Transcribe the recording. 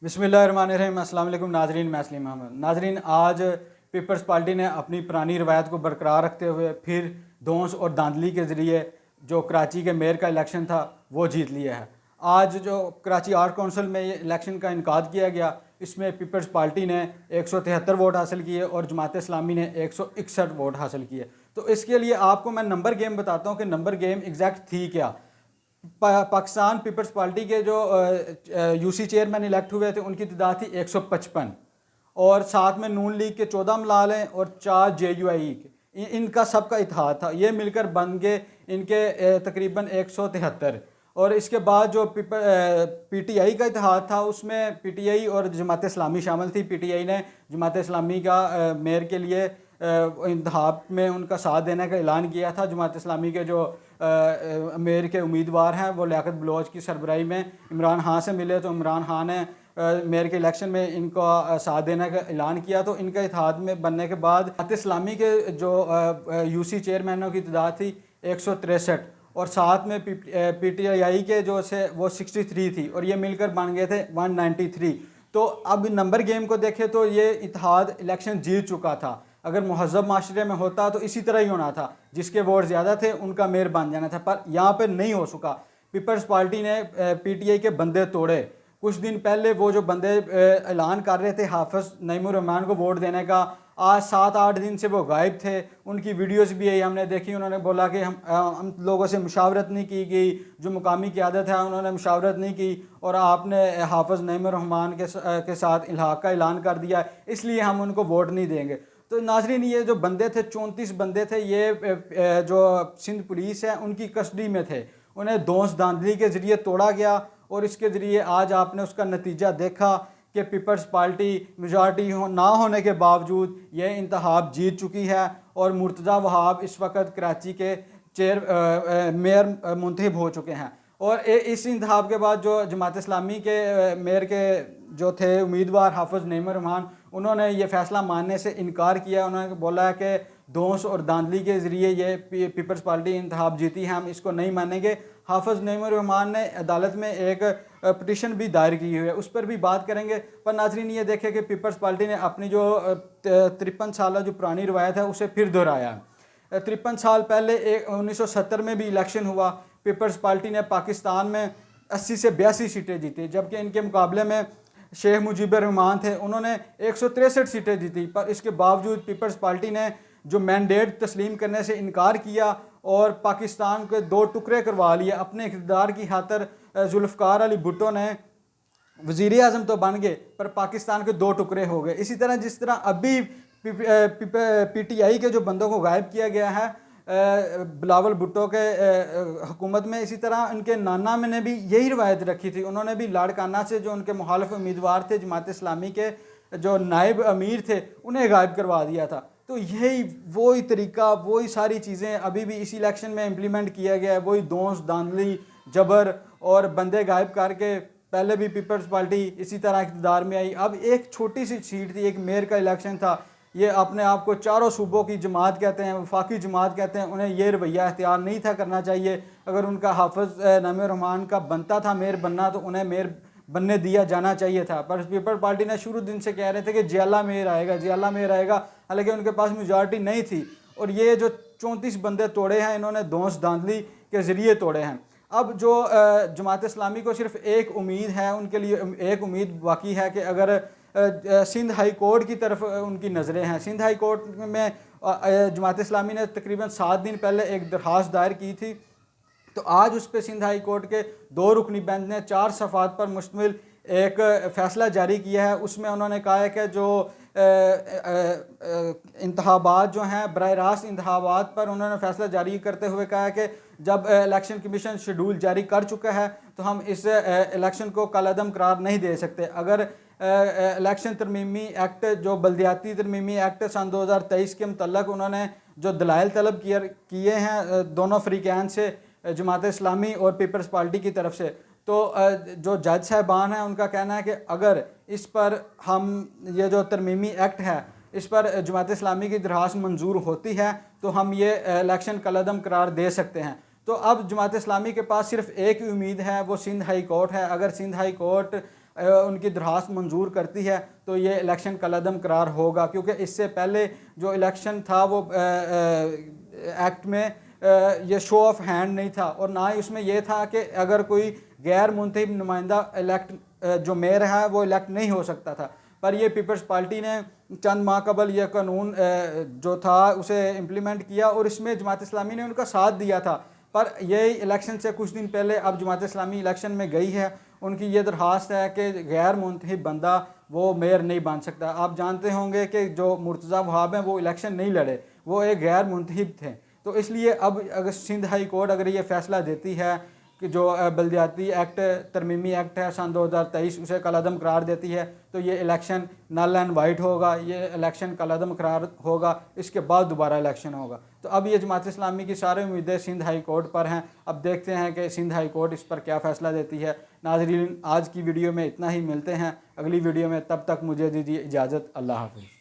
बिस्मिल्लाहिर्रहमानिर्रहीम। अस्सलाम वालेकुम नाजरीन, मैं असलीम अहमद। नाजरीन, आज पीपल्स पार्टी ने अपनी पुरानी रवायत को बरकरार रखते हुए फिर दोंस और धांधली के ज़रिए जो कराची के मेयर का इलेक्शन था वो जीत लिया है। आज जो कराची आर्ट काउंसिल में ये इलेक्शन का इनकाद किया गया, इसमें पीपल्स पार्टी ने 173 वोट हासिल किए और जमात इस्लामी ने 161 वोट हासिल किए। तो इसके लिए आपको मैं नंबर गेम बताता हूँ कि नंबर गेम एग्जैक्ट थी क्या। पाकिस्तान पीपल्स पार्टी के जो यूसी चेयरमैन इलेक्ट हुए थे उनकी तादाद थी 155 और साथ में नून लीग के 14 मलाल हैं और 4 JUI के, इनका सबका इत्तेहाद था। ये मिलकर बन गए इनके तकरीबन 173। और इसके बाद जो PTI का इत्तेहाद था उसमें PTI और जमात इस्लामी शामिल थी। PTI ने जमात इस्लामी का मेयर के लिए इंतखाब में उनका साथ देने का ऐलान किया था। जमात इस्लामी के जो मेयर के उम्मीदवार हैं वो लियाकत बलोच की सरबराही में इमरान खान से मिले, तो इमरान खान ने मेयर के इलेक्शन में इनका साथ देने का ऐलान किया। तो इनका इत्तेहाद में बनने के बाद जमात इस्लामी के जो UC चेयरमैनों की तादाद थी 163 और साथ में PTI के जो से वो 63 थी और ये मिलकर बन गए थे 193। तो अब नंबर गेम को देखें तो ये इत्तेहाद इलेक्शन जीत चुका था। अगर महज़ब माशरे में होता तो इसी तरह ही होना था, जिसके वोट ज़्यादा थे उनका मेयर बन जाना था, पर यहाँ पर नहीं हो सका। पीपल्स पार्टी ने PTI के बंदे तोड़े। कुछ दिन पहले वो जो बंदे ऐलान कर रहे थे हाफिज़ नईमुर रहमान को वोट देने का, आज 7-8 दिन से वो गायब थे। उनकी वीडियोस भी है हमने देखी। उन्होंने बोला कि हम लोगों से मुशावरत नहीं की गई, जो मुकामी क़यादत है उन्होंने मुशावरत नहीं की और आपने हाफिज़ नईमुर रहमान के साथ इल्हाक़ का ऐलान कर दिया, इसलिए हम उनको वोट नहीं देंगे। तो नाजरीन, ये जो बंदे थे 34 बंदे थे, ये जो सिंध पुलिस है उनकी कस्टडी में थे। उन्हें दोंस धांधली के ज़रिए तोड़ा गया और इसके ज़रिए आज आपने उसका नतीजा देखा कि पीपल्स पार्टी मेजॉरिटी ना होने के बावजूद ये इंतखाब जीत चुकी है और मुर्तज़ा वहाब इस वक्त कराची के मेयर मुंतखब हो चुके हैं। और इस इंतखाब के बाद जो जमात इस्लामी के मेयर के जो थे उम्मीदवार हाफिज़ नईमुर रहमान, उन्होंने ये फ़ैसला मानने से इनकार किया। उन्होंने बोला कि दोंस और धांधली के ज़रिए ये पीपल्स पार्टी इंतखाब जीती है, हम इसको नहीं मानेंगे। हाफिज़ नईमुर रहमान ने अदालत में एक पटिशन भी दायर की हुई है, उस पर भी बात करेंगे। पर नाजरीन, ये देखें कि पीपल्स पार्टी ने अपनी जो 53 साल जो पुरानी रवायत है उसे फिर दोहराया। 53 साल पहले 1970 में भी इलेक्शन हुआ। पीपल्स पार्टी ने पाकिस्तान में 80 से 82 सीटें जीती, जबकि इनके मुकाबले में शेख मुजीबर रहमान थे, उन्होंने 163 सीटें जीती। पर इसके बावजूद पीपल्स पार्टी ने जो मैंडेट तस्लीम करने से इनकार किया और पाकिस्तान के 2 टुकड़े करवा लिए अपने इक़्तिदार की खातर। जुल्फ़िकार अली भुट्टो ने वज़ीर आज़म तो बन गए पर पाकिस्तान के 2 टुकड़े हो गए। इसी तरह जिस तरह अभी PTI के जो बंदों को गायब किया गया है बिलावल भुट्टो के हुकूमत में, इसी तरह इनके नाना में ने भी यही रवायत रखी थी। उन्होंने भी लाड़काना से जो उनके मुखालिफ उम्मीदवार थे जमात इस्लामी के जो नायब अमीर थे उन्हें गायब करवा दिया था। तो यही वही तरीका, वही सारी चीज़ें अभी भी इस इलेक्शन में इम्प्लीमेंट किया गया है। वही दोंस धांधली जबर और बंदे गायब करके पहले भी पीपल्स पार्टी इसी तरह इक़्तिदार में आई। अब एक छोटी सी सीट थी, एक मेयर का इलेक्शन था, ये अपने आप को चारों सूबों की जमात कहते हैं, वफाकी जमात कहते हैं, उन्हें ये रवैया इख्तियार नहीं था करना चाहिए। अगर उनका हाफिज़ नईमुर रहमान का बनता था मेयर बनना तो उन्हें मेयर बनने दिया जाना चाहिए था। पर पीपल्स पार्टी ने शुरू दिन से कह रहे थे कि जियाला मेयर आएगा, जियाला मेयर आएगा, हालांकि उनके पास मेजॉरिटी नहीं थी। और ये जो 34 बंदे तोड़े हैं इन्होंने दोंस धांधली के ज़रिए तोड़े हैं। अब जो जमात इस्लामी को सिर्फ एक उम्मीद है, उनके लिए एक उम्मीद बाकी है कि अगर सिंध हाई कोर्ट की तरफ उनकी नज़रें हैं। सिंध हाई कोर्ट में जमात इस्लामी ने तकरीबन 7 दिन पहले एक दरख्वास्त दायर की थी, तो आज उस पर सिंध हाई कोर्ट के 2 रुकनी बेंच ने 4 सफ़ात पर मुश्तमिल एक फ़ैसला जारी किया है। उसमें उन्होंने कहा है कि जो इंतखाबात जो हैं बराह रास्त इंतखाबात पर उन्होंने फ़ैसला जारी करते हुए कहा है कि जब इलेक्शन कमीशन शेड्यूल जारी कर चुका है तो हम इस इलेक्शन को कलअदम करार नहीं दे सकते। अगर इलेक्शन तरमीमी एक्ट जो बल्दियाती तरमीमी एक्ट सन 2023 के मुतल्लक उन्होंने जो दलाइल तलब किए हैं दोनों फ़रीक़ैन से, जमात इस्लामी और पीपल्स पार्टी की तरफ से, तो जो जज साहबान हैं उनका कहना है कि अगर इस पर हम ये जो तरमीमी एक्ट है इस पर जमात इस्लामी की दरख्वास्त मंजूर होती है तो हम ये इलेक्शन कलअदम करार दे सकते हैं। तो अब जमात इस्लामी के पास सिर्फ एक ही उम्मीद है, वो सिंध हाई कोर्ट है। अगर सिंध हाई कोर्ट उनकी दरख्वास्त मंजूर करती है तो ये इलेक्शन कलअदम करार होगा, क्योंकि इससे पहले जो इलेक्शन था वो एक्ट में ये शो ऑफ हैंड नहीं था, और ना ही उसमें यह था कि अगर कोई गैर मुंतखब नुमाइंदा जो मेयर है वो इलेक्ट नहीं हो सकता था। पर ये पीपल्स पार्टी ने चंद माह कबल यह कानून जो था उसे इम्प्लीमेंट किया और इसमें जमात इस्लामी ने उनका साथ दिया था। पर यही इलेक्शन से कुछ दिन पहले अब जमात इस्लामी इलेक्शन में गई है, उनकी ये दरख्वास्त है कि गैर मुंतखब बंदा वो मेयर नहीं बन सकता। आप जानते होंगे कि जो मुर्तज़ा वहाब हैं वो इलेक्शन नहीं लड़े, वो एक गैर मुंतखब थे। तो इसलिए अब अगर सिंध हाई कोर्ट अगर ये फैसला देती है कि जो बल्दियाती एक्ट तरमीमी एक्ट है सन 2023 उसे कलअदम करार देती है, तो ये इलेक्शन नल एंड वाइट होगा, ये इलेक्शन कलअदम करार होगा, इसके बाद दोबारा इलेक्शन होगा। तो अब ये जमात इस्लामी की सारी उम्मीदें सिंध हाई कोर्ट पर हैं। अब देखते हैं कि सिंध हाई कोर्ट इस पर क्या फ़ैसला देती है। नाज़रीन, आज की वीडियो में इतना ही, मिलते हैं अगली वीडियो में, तब तक मुझे दीजिए इजाज़त। अल्लाह हाफ़िज़।